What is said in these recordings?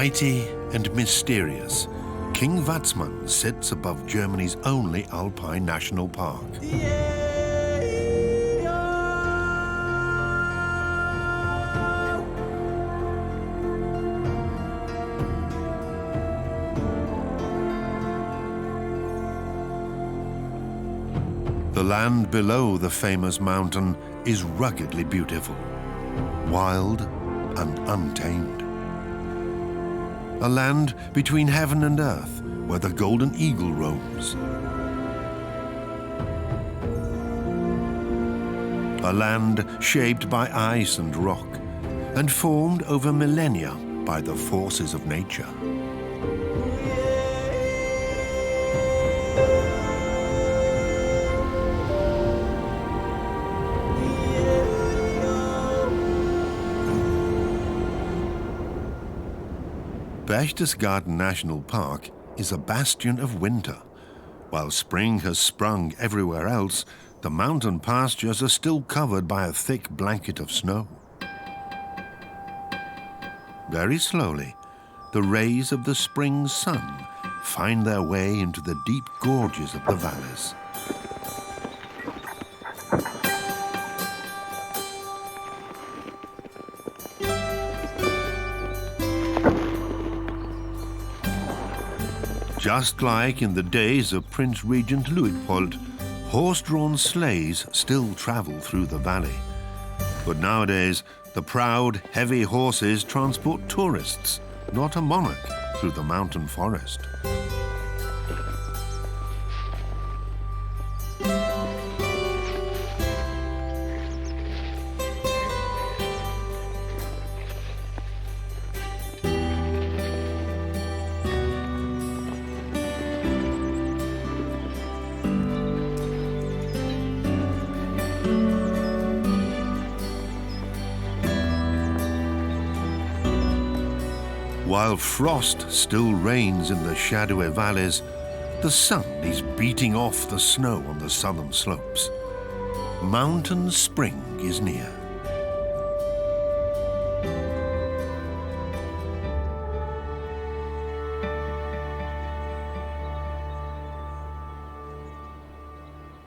Mighty and mysterious, King Watzmann sits above Germany's only alpine national park. The land below the famous mountain is ruggedly beautiful, wild and untamed. A land between heaven and earth where the golden eagle roams. A land shaped by ice and rock and formed over millennia by the forces of nature. Berchtesgaden National Park is a bastion of winter. While spring has sprung everywhere else, the mountain pastures are still covered by a thick blanket of snow. Very slowly, the rays of the spring sun find their way into the deep gorges of the valleys. Just like in the days of Prince Regent Luitpold, horse-drawn sleighs still travel through the valley. But nowadays, the proud, heavy horses transport tourists, not a monarch, through the mountain forest. While frost still reigns in the shadowy valleys, the sun is beating off the snow on the southern slopes. Mountain spring is near.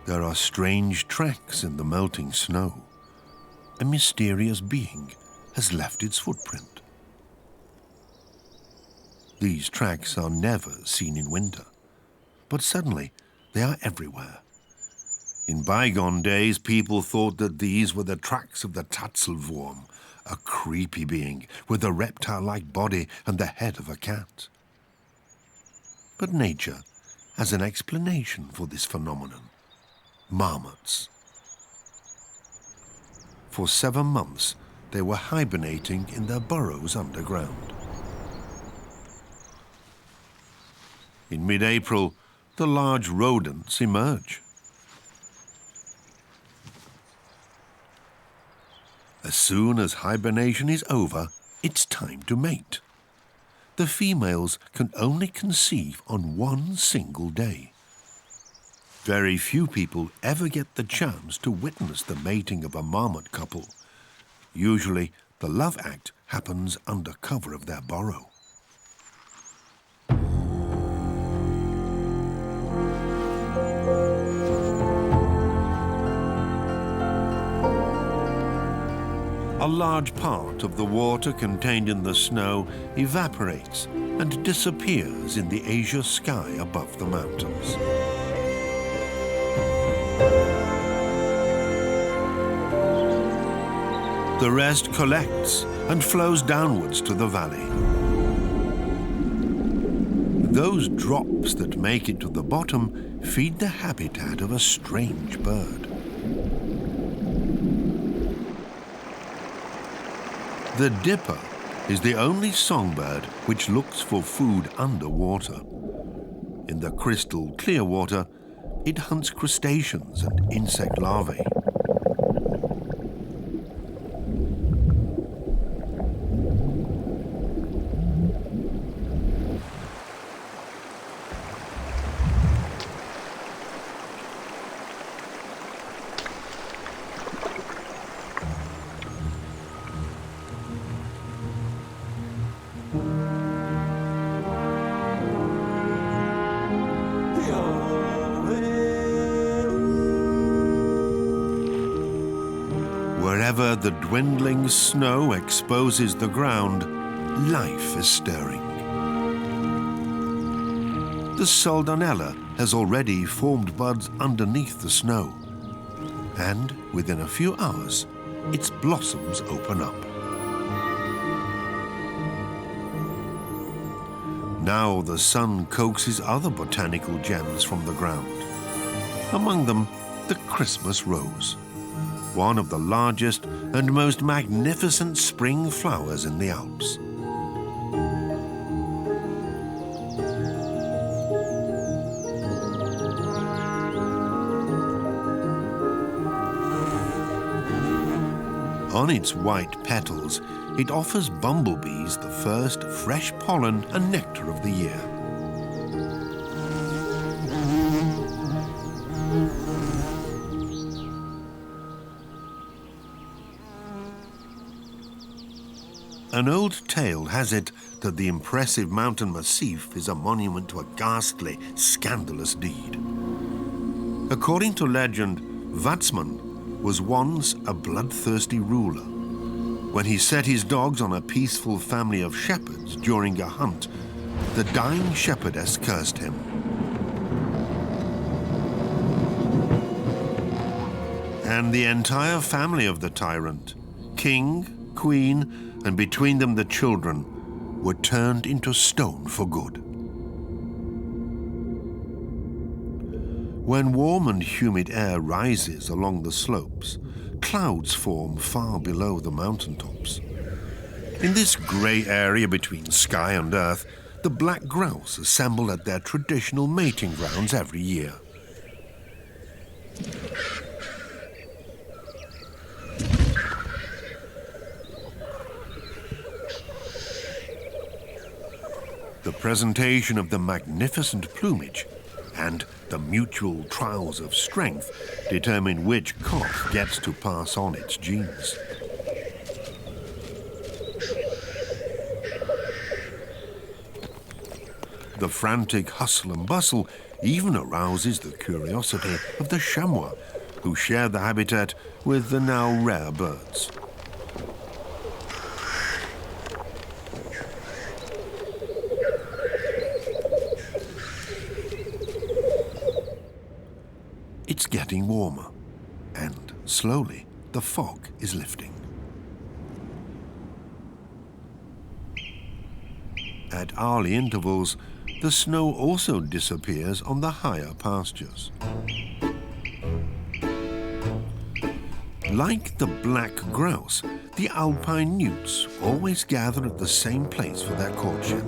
There are strange tracks in the melting snow. A mysterious being has left its footprint. These tracks are never seen in winter, but suddenly they are everywhere. In bygone days, people thought that these were the tracks of the Tatzelwurm, a creepy being with a reptile-like body and the head of a cat. But nature has an explanation for this phenomenon: marmots. For 7 months, they were hibernating in their burrows underground. In mid-April, the large rodents emerge. As soon as hibernation is over, it's time to mate. The females can only conceive on one single day. Very few people ever get the chance to witness the mating of a marmot couple. Usually, the love act happens under cover of their burrow. A large part of the water contained in the snow evaporates and disappears in the azure sky above the mountains. The rest collects and flows downwards to the valley. Those drops that make it to the bottom feed the habitat of a strange bird. The dipper is the only songbird which looks for food underwater. In the crystal clear water, it hunts crustaceans and insect larvae. Wherever the dwindling snow exposes the ground, life is stirring. The Soldanella has already formed buds underneath the snow, and within a few hours, its blossoms open up. Now the sun coaxes other botanical gems from the ground. Among them, the Christmas rose, one of the largest and most magnificent spring flowers in the Alps. On its white petals, it offers bumblebees the first fresh pollen and nectar of the year. An old tale has it that the impressive mountain massif is a monument to a ghastly, scandalous deed. According to legend, Watzmann was once a bloodthirsty ruler. When he set his dogs on a peaceful family of shepherds during a hunt, the dying shepherdess cursed him. And the entire family of the tyrant, king, queen, and between them the children, were turned into stone for good. When warm and humid air rises along the slopes, clouds form far below the mountaintops. In this grey area between sky and earth, the black grouse assemble at their traditional mating grounds every year. The presentation of the magnificent plumage and the mutual trials of strength determine which cock gets to pass on its genes. The frantic hustle and bustle even arouses the curiosity of the chamois, who share the habitat with the now rare birds. It's getting warmer, and slowly the fog is lifting. At hourly intervals, the snow also disappears on the higher pastures. Like the black grouse, the alpine newts always gather at the same place for their courtship.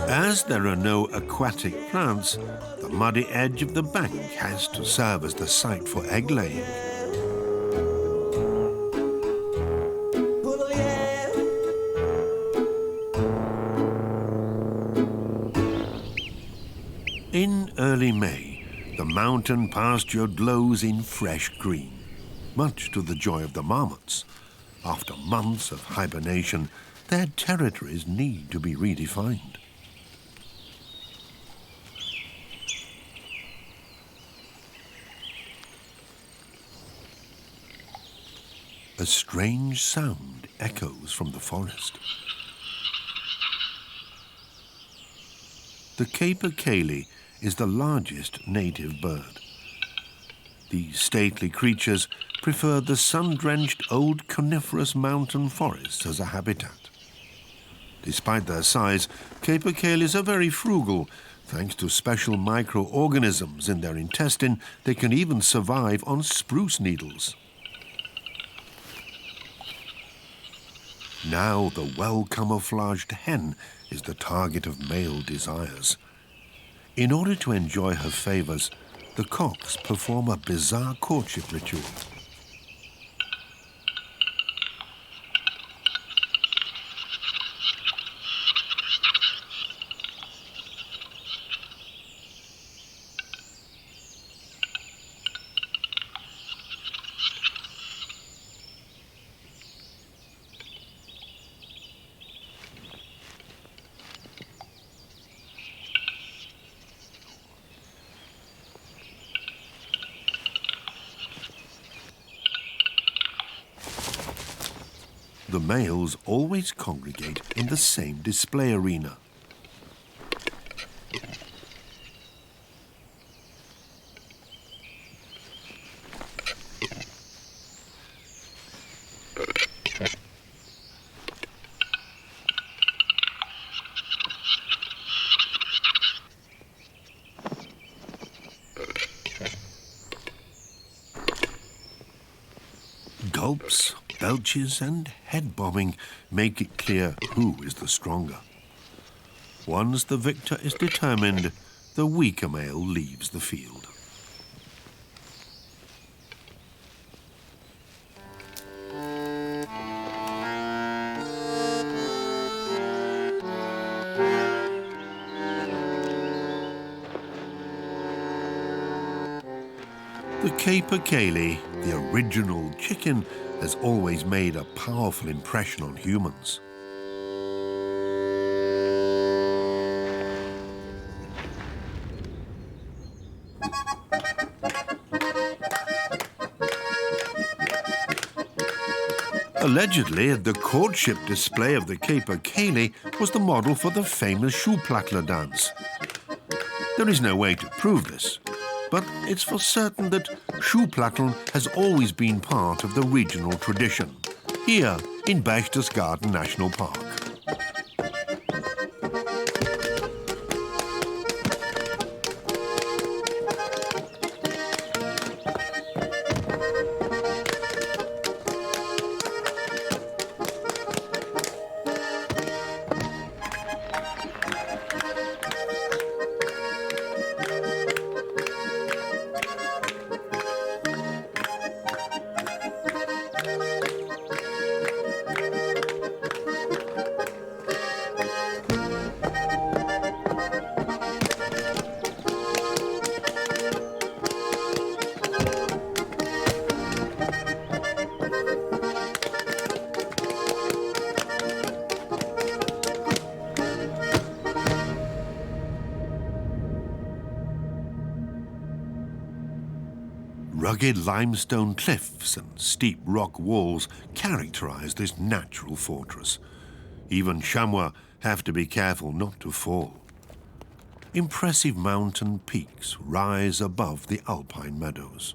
As there are no aquatic plants, the muddy edge of the bank has to serve as the site for egg laying. In early May, the mountain pasture glows in fresh green, much to the joy of the marmots. After months of hibernation, their territories need to be redefined. A strange sound echoes from the forest. The capercaillie is the largest native bird. These stately creatures prefer the sun-drenched old coniferous mountain forests as a habitat. Despite their size, capercaillies are very frugal. Thanks to special microorganisms in their intestine, they can even survive on spruce needles. Now the well-camouflaged hen is the target of male desires. In order to enjoy her favors, the cocks perform a bizarre courtship ritual. The males always congregate in the same display arena. Gulps, belches and head bobbing make it clear who is the stronger. Once the victor is determined, the weaker male leaves the field. The capercaillie, the original chicken, has always made a powerful impression on humans. Allegedly, the courtship display of the capercaillie was the model for the famous Schuhplattler dance. There is no way to prove this, but it's for certain that Schuhplatteln has always been part of the regional tradition, here in Berchtesgaden National Park. Rugged limestone cliffs and steep rock walls characterize this natural fortress. Even chamois have to be careful not to fall. Impressive mountain peaks rise above the alpine meadows.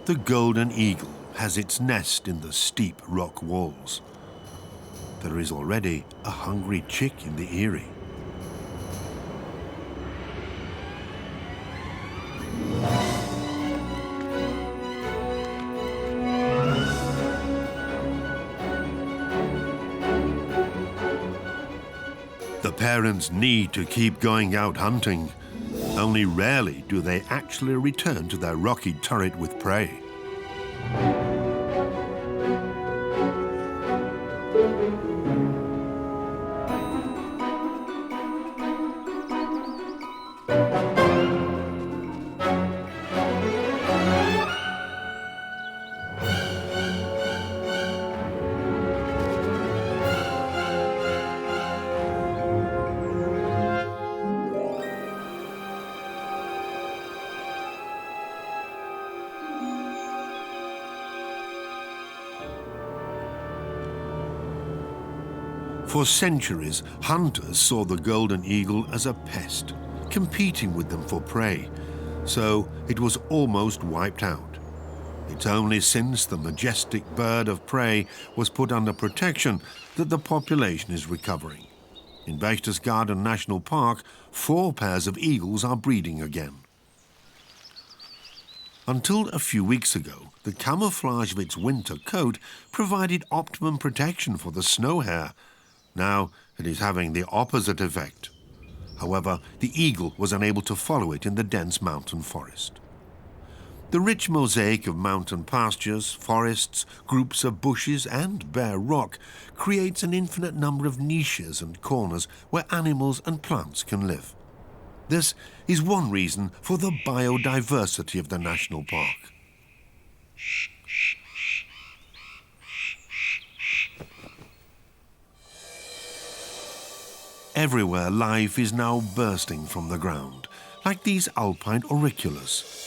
The golden eagle has its nest in the steep rock walls. There is already a hungry chick in the eyrie. The parents need to keep going out hunting. Only rarely do they actually return to their rocky turret with prey. For centuries, hunters saw the golden eagle as a pest, competing with them for prey, so it was almost wiped out. It's only since the majestic bird of prey was put under protection that the population is recovering. In Berchtesgaden National Park, 4 pairs of eagles are breeding again. Until a few weeks ago, the camouflage of its winter coat provided optimum protection for the snow hare. Now it is having the opposite effect. However, the eagle was unable to follow it in the dense mountain forest. The rich mosaic of mountain pastures, forests, groups of bushes and bare rock creates an infinite number of niches and corners where animals and plants can live. This is one reason for the biodiversity of the national park. Everywhere life is now bursting from the ground, like these alpine auriculas.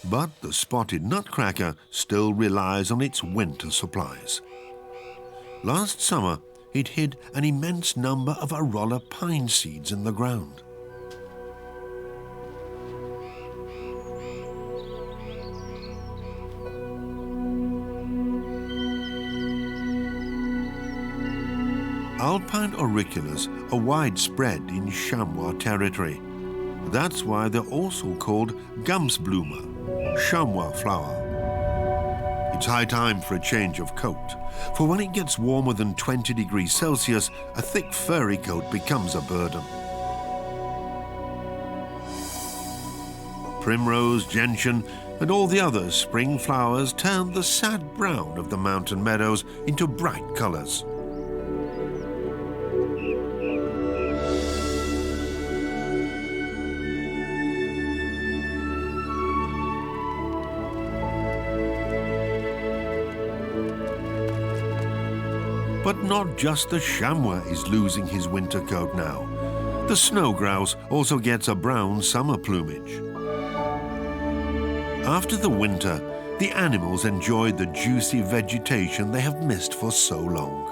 But the spotted nutcracker still relies on its winter supplies. Last summer, it hid an immense number of Arolla pine seeds in the ground. Alpine auriculas are widespread in chamois territory. That's why they're also called Gamsblume, chamois flower. It's high time for a change of coat, for when it gets warmer than 20 degrees Celsius, a thick furry coat becomes a burden. Primrose, gentian, and all the other spring flowers turn the sad brown of the mountain meadows into bright colors. But not just the chamois is losing his winter coat now. The snow grouse also gets a brown summer plumage. After the winter, the animals enjoy the juicy vegetation they have missed for so long.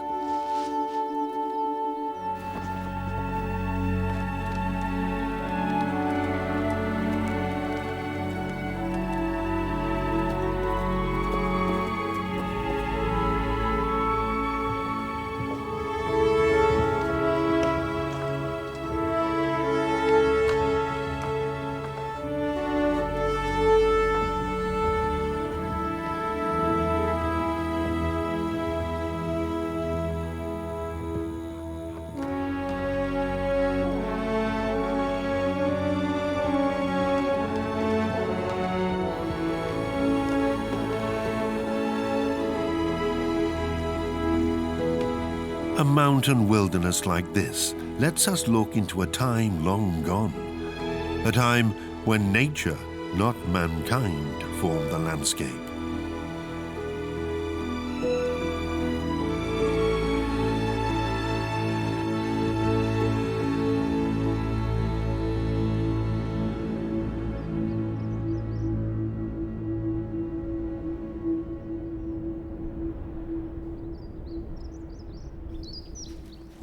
A mountain wilderness like this lets us look into a time long gone, a time when nature, not mankind, formed the landscape.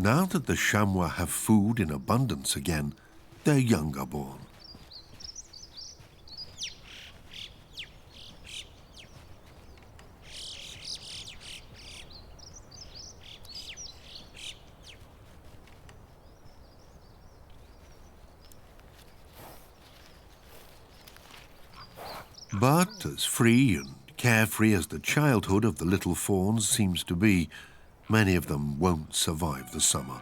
Now that the chamois have food in abundance again, their young are born. But as free and carefree as the childhood of the little fawns seems to be, many of them won't survive the summer.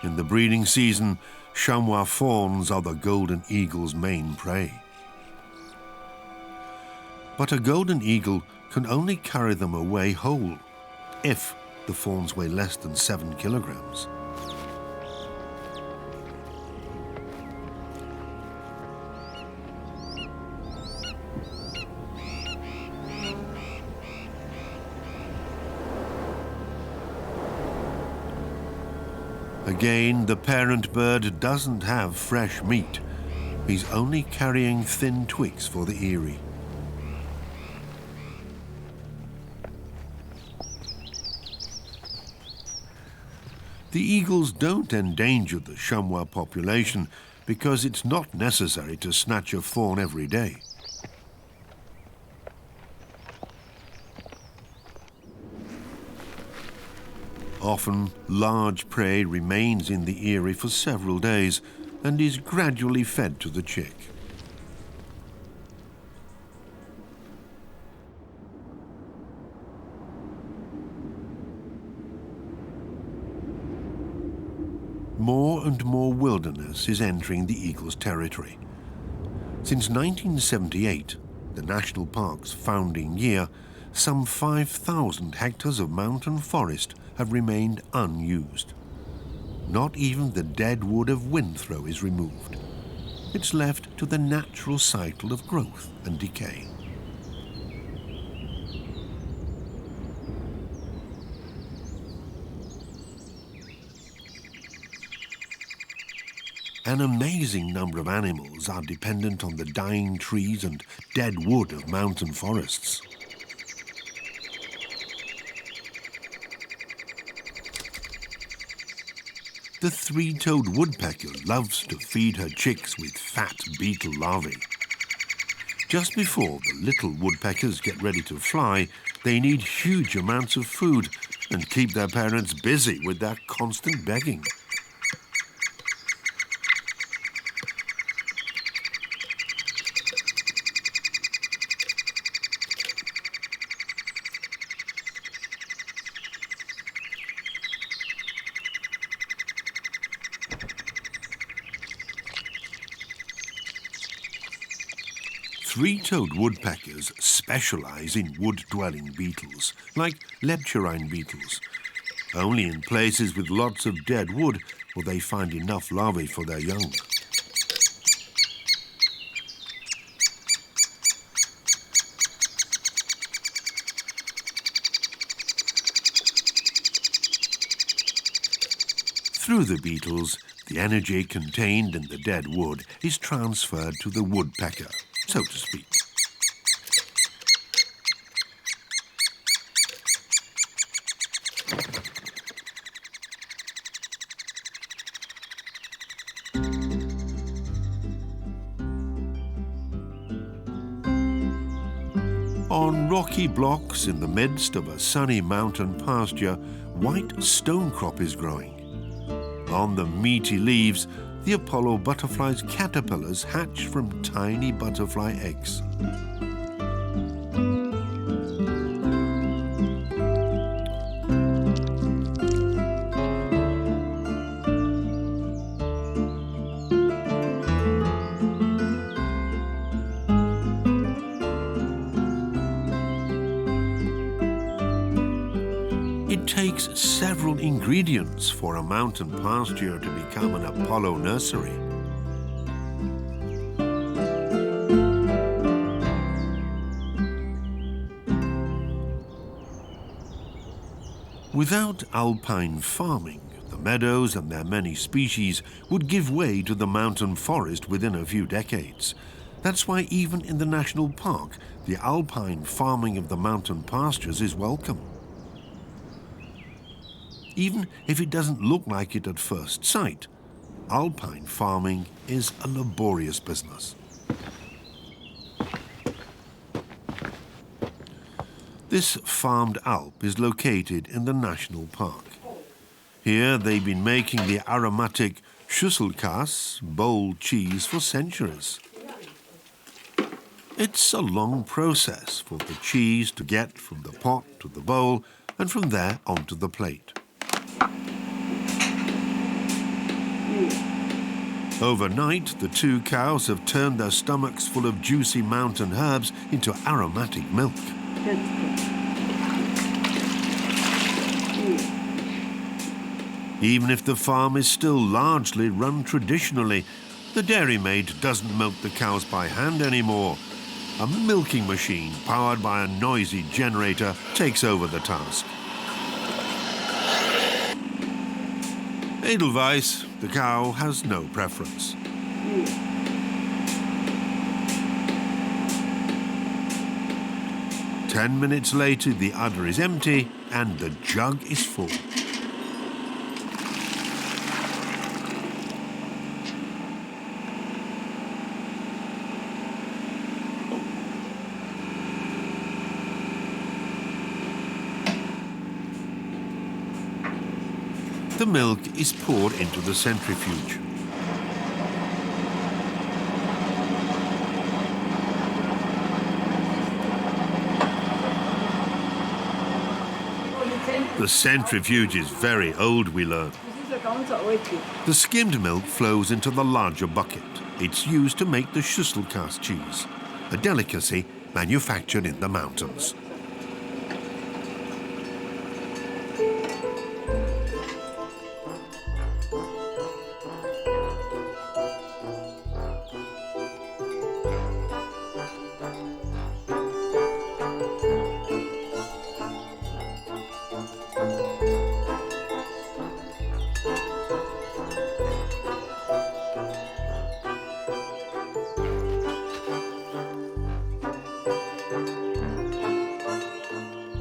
In the breeding season, chamois fawns are the golden eagle's main prey. But a golden eagle can only carry them away whole if the fawns weigh less than 7 kilograms. Again, the parent bird doesn't have fresh meat. He's only carrying thin twigs for the eyrie. The eagles don't endanger the chamois population because it's not necessary to snatch a fawn every day. Often, large prey remains in the eyrie for several days and is gradually fed to the chick. More and more wilderness is entering the eagle's territory. Since 1978, the national park's founding year, some 5,000 hectares of mountain forest have remained unused. Not even the dead wood of Windthrow is removed. It's left to the natural cycle of growth and decay. An amazing number of animals are dependent on the dying trees and dead wood of mountain forests. The three-toed woodpecker loves to feed her chicks with fat beetle larvae. Just before the little woodpeckers get ready to fly, they need huge amounts of food and keep their parents busy with their constant begging. Three-toed woodpeckers specialize in wood-dwelling beetles, like lepturine beetles. Only in places with lots of dead wood will they find enough larvae for their young. Through the beetles, the energy contained in the dead wood is transferred to the woodpecker, so to speak. On rocky blocks in the midst of a sunny mountain pasture, white stonecrop is growing. On the meaty leaves, the Apollo butterfly's caterpillars hatch from tiny butterfly eggs. It takes several ingredients for a mountain pasture to become an Apollo nursery. Without alpine farming, the meadows and their many species would give way to the mountain forest within a few decades. That's why even in the national park, the alpine farming of the mountain pastures is welcome. Even if it doesn't look like it at first sight, alpine farming is a laborious business. This farmed alp is located in the national park. Here they've been making the aromatic Schüsselkäse bowl cheese for centuries. It's a long process for the cheese to get from the pot to the bowl and from there onto the plate. Overnight, the two cows have turned their stomachs full of juicy mountain herbs into aromatic milk. Even if the farm is still largely run traditionally, the dairymaid doesn't milk the cows by hand anymore. A milking machine powered by a noisy generator takes over the task. Edelweiss, the cow, has no preference. Ten minutes later, the udder is empty and the jug is full. The milk is poured into the centrifuge. The centrifuge is very old, we learn. The skimmed milk flows into the larger bucket. It's used to make the Schüsselkäse cheese, a delicacy manufactured in the mountains.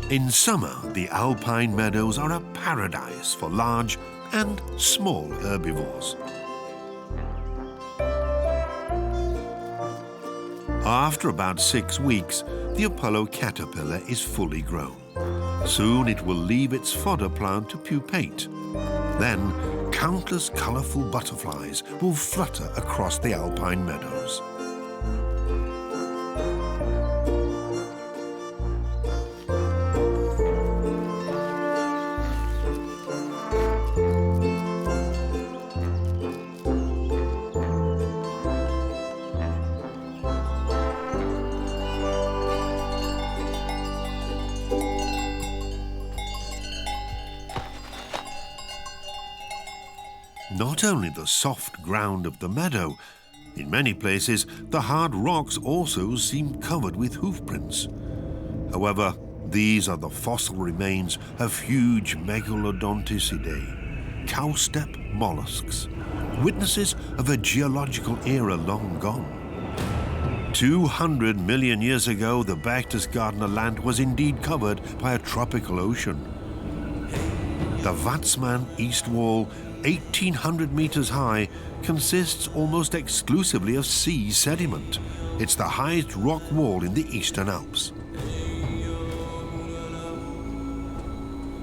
In summer, the alpine meadows are a paradise for large and small herbivores. After about 6 weeks, the Apollo caterpillar is fully grown. Soon it will leave its fodder plant to pupate. Then, countless colorful butterflies will flutter across the alpine meadows. Not only the soft ground of the meadow, in many places the hard rocks also seem covered with hoof prints. However, these are the fossil remains of huge Megalodonticidae, cowstep mollusks, witnesses of a geological era long gone. 200 million years ago, the Berchtesgadener land was indeed covered by a tropical ocean. The Watzmann East Wall, 1,800 meters high, consists almost exclusively of sea sediment. It's the highest rock wall in the Eastern Alps.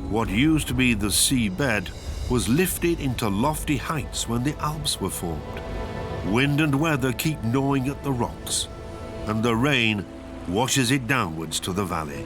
What used to be the seabed was lifted into lofty heights when the Alps were formed. Wind and weather keep gnawing at the rocks, and the rain washes it downwards to the valley.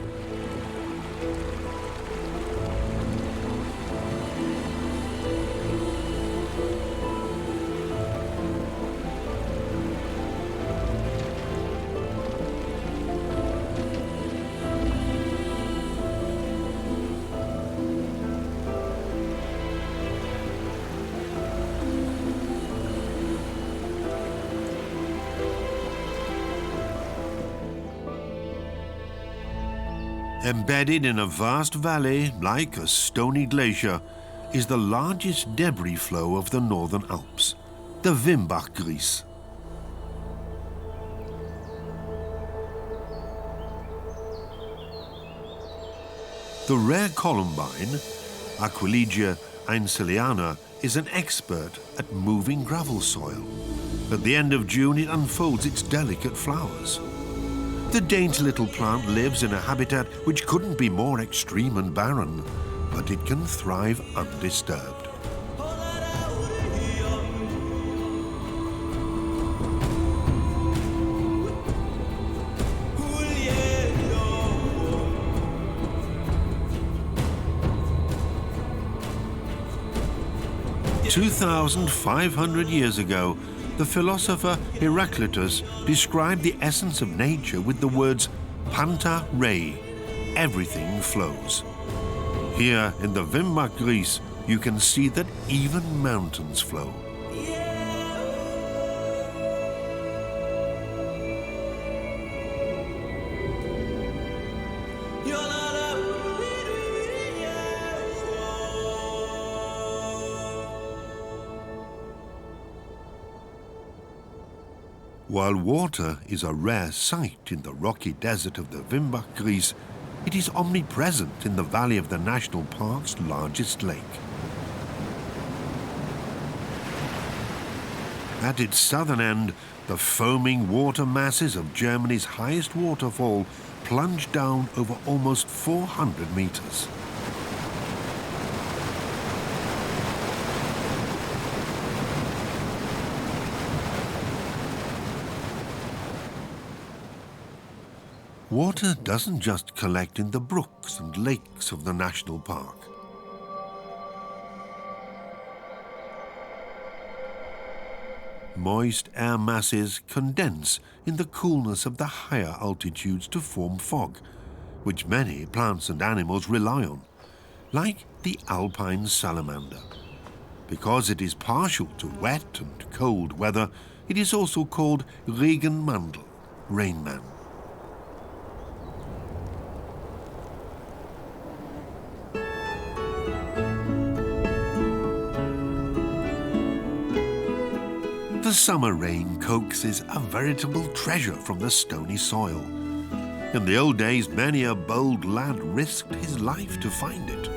Embedded in a vast valley, like a stony glacier, is the largest debris flow of the Northern Alps, the Wimbach-Gries. The rare columbine, Aquilegia ainsliana, is an expert at moving gravel soil. At the end of June, it unfolds its delicate flowers. The dainty little plant lives in a habitat which couldn't be more extreme and barren, but it can thrive undisturbed. "2,500 years ago, the philosopher Heraclitus described the essence of nature with the words "Panta rei," everything flows. Here in the Wimbach-Gries, you can see that even mountains flow. While water is a rare sight in the rocky desert of the Wimbach-Gries, it is omnipresent in the valley of the national park's largest lake. At its southern end, the foaming water masses of Germany's highest waterfall plunge down over almost 400 meters. Water doesn't just collect in the brooks and lakes of the national park. Moist air masses condense in the coolness of the higher altitudes to form fog, which many plants and animals rely on, like the alpine salamander. Because it is partial to wet and cold weather, it is also called Regenmandel, rainman. The summer rain coaxes a veritable treasure from the stony soil. In the old days, many a bold lad risked his life to find it.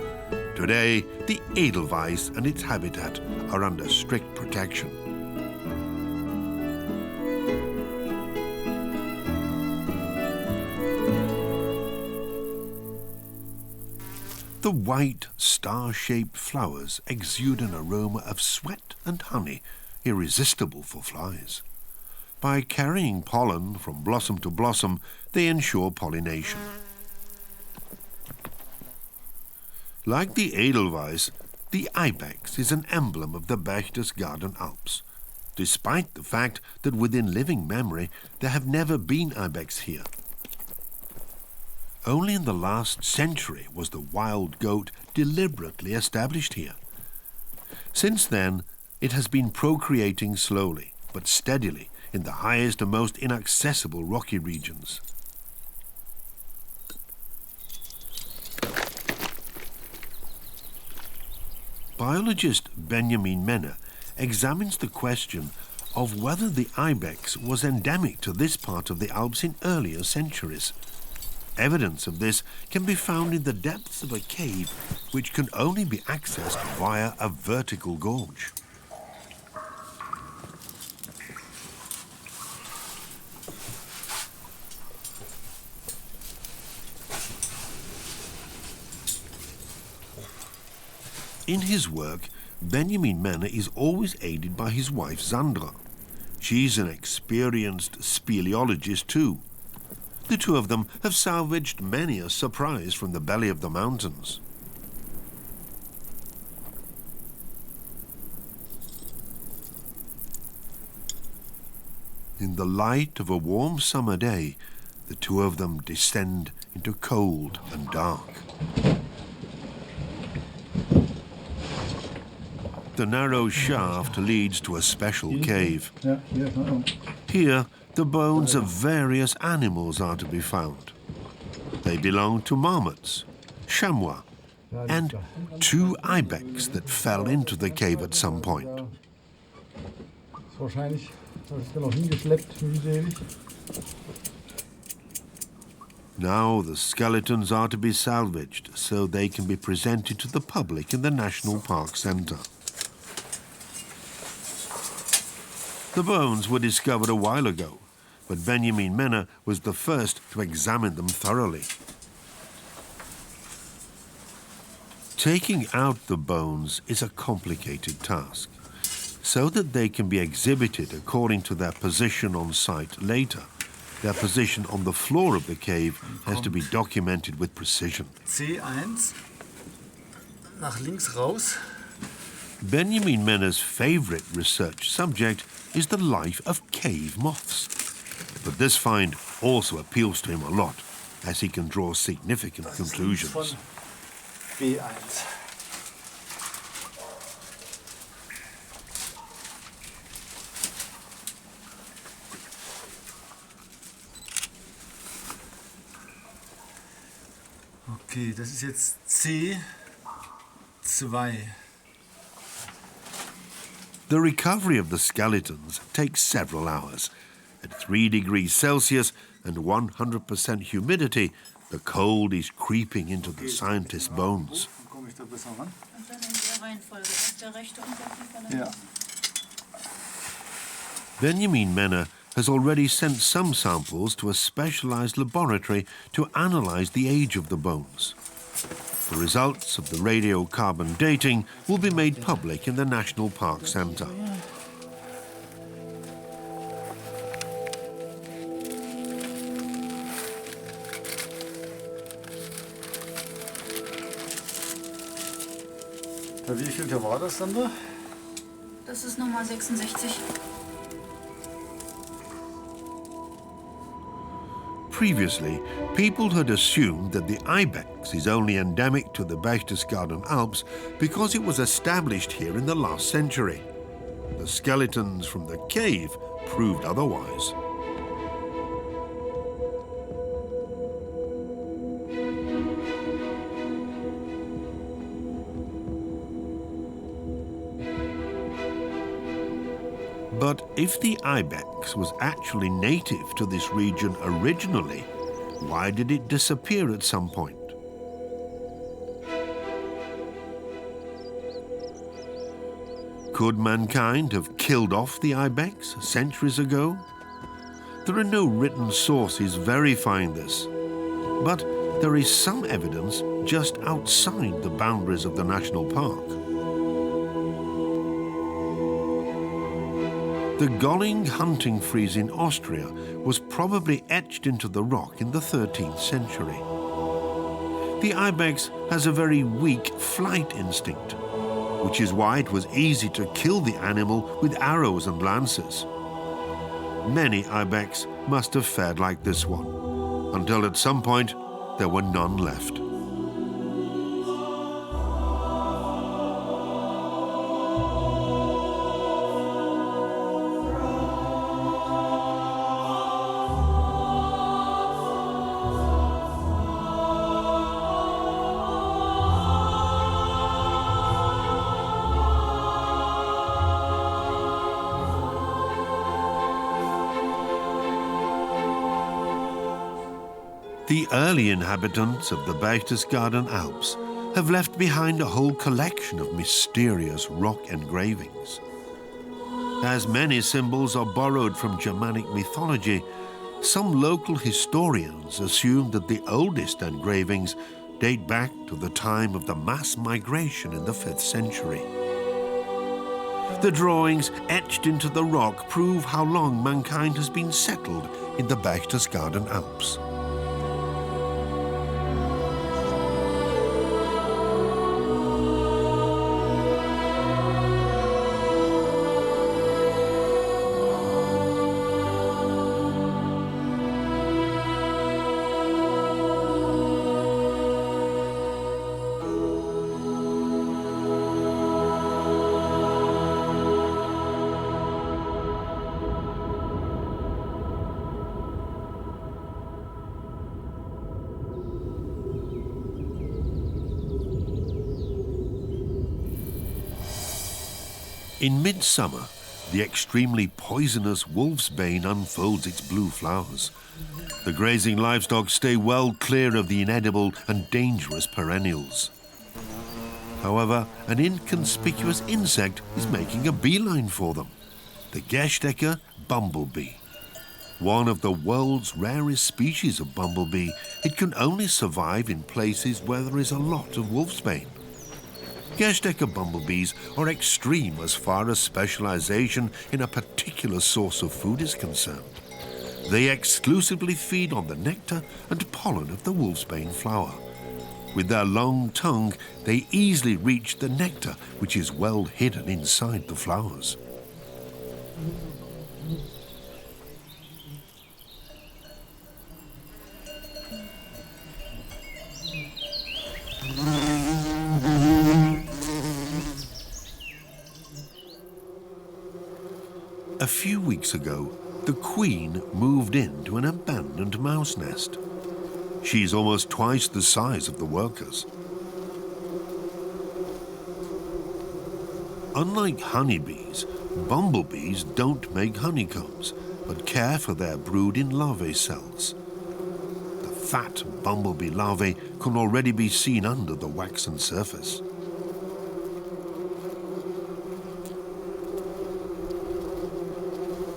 Today, the Edelweiss and its habitat are under strict protection. The white, star-shaped flowers exude an aroma of sweat and honey, irresistible for flies. By carrying pollen from blossom to blossom, they ensure pollination. Like the Edelweiss, the ibex is an emblem of the Berchtesgaden Alps, despite the fact that within living memory there have never been ibex here. Only in the last century was the wild goat deliberately established here. Since then, it has been procreating slowly but steadily in the highest and most inaccessible rocky regions. Biologist Benjamin Menner examines the question of whether the ibex was endemic to this part of the Alps in earlier centuries. Evidence of this can be found in the depths of a cave which can only be accessed via a vertical gorge. In his work, Benjamin Menner is always aided by his wife Sandra. She's an experienced speleologist too. The two of them have salvaged many a surprise from the belly of the mountains. In the light of a warm summer day, the two of them descend into cold and dark. The narrow shaft leads to a special cave. Here, the bones of various animals are to be found. They belong to marmots, chamois, and 2 ibex that fell into the cave at some point. Now the skeletons are to be salvaged so they can be presented to the public in the National Park Centre. The bones were discovered a while ago, but Benjamin Menner was the first to examine them thoroughly. Taking out the bones is a complicated task, so that they can be exhibited according to their position on site later. Their position on the floor of the cave has to be documented with precision. C1, nach links raus. Benjamin Menner's favorite research subject is the life of cave moths. But this find also appeals to him a lot, as he can draw significant conclusions. B1. Okay, das ist jetzt C2. The recovery of the skeletons takes several hours. At 3 degrees Celsius and 100% humidity, the cold is creeping into the scientist's bones. Benjamin Menner has already sent some samples to a specialized laboratory to analyze the age of the bones. The results of the radiocarbon dating will be made public in the National Park Centre. Bei wie viel war das dann da? Das ist Nummer 66. Previously, people had assumed that the ibex is only endemic to the Berchtesgaden Alps because it was established here in the last century. The skeletons from the cave proved otherwise. But if the ibex was actually native to this region originally, why did it disappear at some point? Could mankind have killed off the ibex centuries ago? There are no written sources verifying this, but there is some evidence just outside the boundaries of the national park. The Golling hunting frieze in Austria was probably etched into the rock in the 13th century. The ibex has a very weak flight instinct, which is why it was easy to kill the animal with arrows and lances. Many ibex must have fared like this one, until at some point there were none left. The early inhabitants of the Berchtesgaden Alps have left behind a whole collection of mysterious rock engravings. As many symbols are borrowed from Germanic mythology, some local historians assume that the oldest engravings date back to the time of the mass migration in the 5th century. The drawings etched into the rock prove how long mankind has been settled in the Berchtesgaden Alps. In midsummer, the extremely poisonous wolfsbane unfolds its blue flowers. The grazing livestock stay well clear of the inedible and dangerous perennials. However, an inconspicuous insect is making a beeline for them, the Gerstecker bumblebee. One of the world's rarest species of bumblebee, it can only survive in places where there is a lot of wolfsbane. Gerstecker bumblebees are extreme as far as specialization in a particular source of food is concerned. They exclusively feed on the nectar and pollen of the wolfsbane flower. With their long tongue, they easily reach the nectar, which is well hidden inside the flowers. A few weeks ago, the queen moved into an abandoned mouse nest. She's almost twice the size of the workers. Unlike honeybees, bumblebees don't make honeycombs, but care for their brood in larvae cells. The fat bumblebee larvae can already be seen under the waxen surface.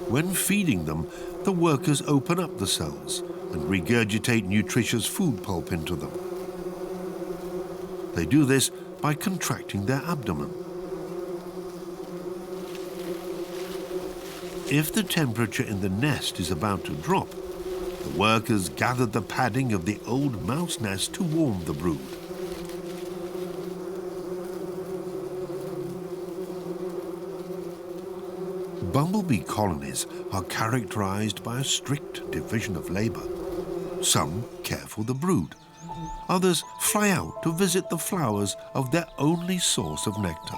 When feeding them, the workers open up the cells and regurgitate nutritious food pulp into them. They do this by contracting their abdomen. If the temperature in the nest is about to drop, the workers gather the padding of the old mouse nest to warm the brood. Bumblebee colonies are characterized by a strict division of labor. Some care for the brood. Others fly out to visit the flowers of their only source of nectar.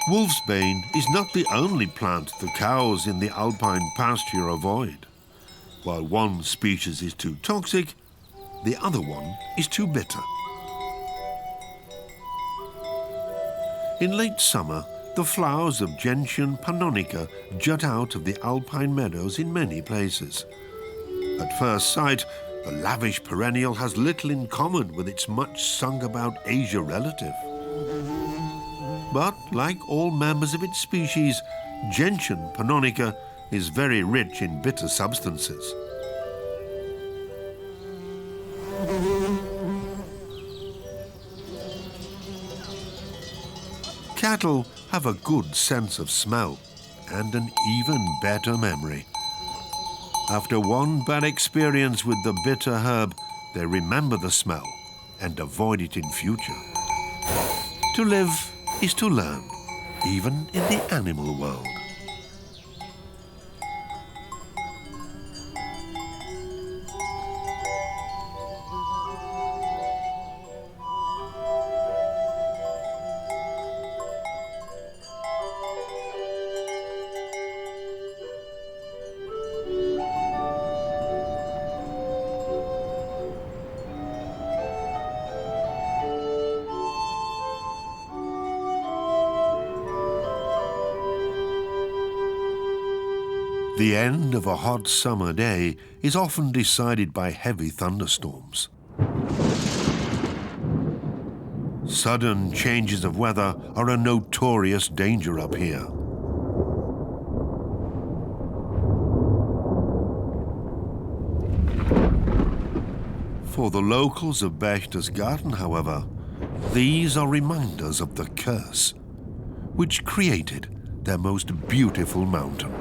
Wolfsbane is not the only plant the cows in the alpine pasture avoid. While one species is too toxic, the other one is too bitter. In late summer, the flowers of Gentian pannonica jut out of the alpine meadows in many places. At first sight, the lavish perennial has little in common with its much sung-about Asia relative. But like all members of its species, Gentian pannonica is very rich in bitter substances. Cattle have a good sense of smell and an even better memory. After one bad experience with the bitter herb, they remember the smell and avoid it in future. To live is to learn, even in the animal world. The end of a hot summer day is often decided by heavy thunderstorms. Sudden changes of weather are a notorious danger up here. For the locals of Berchtesgaden, however, these are reminders of the curse which created their most beautiful mountain.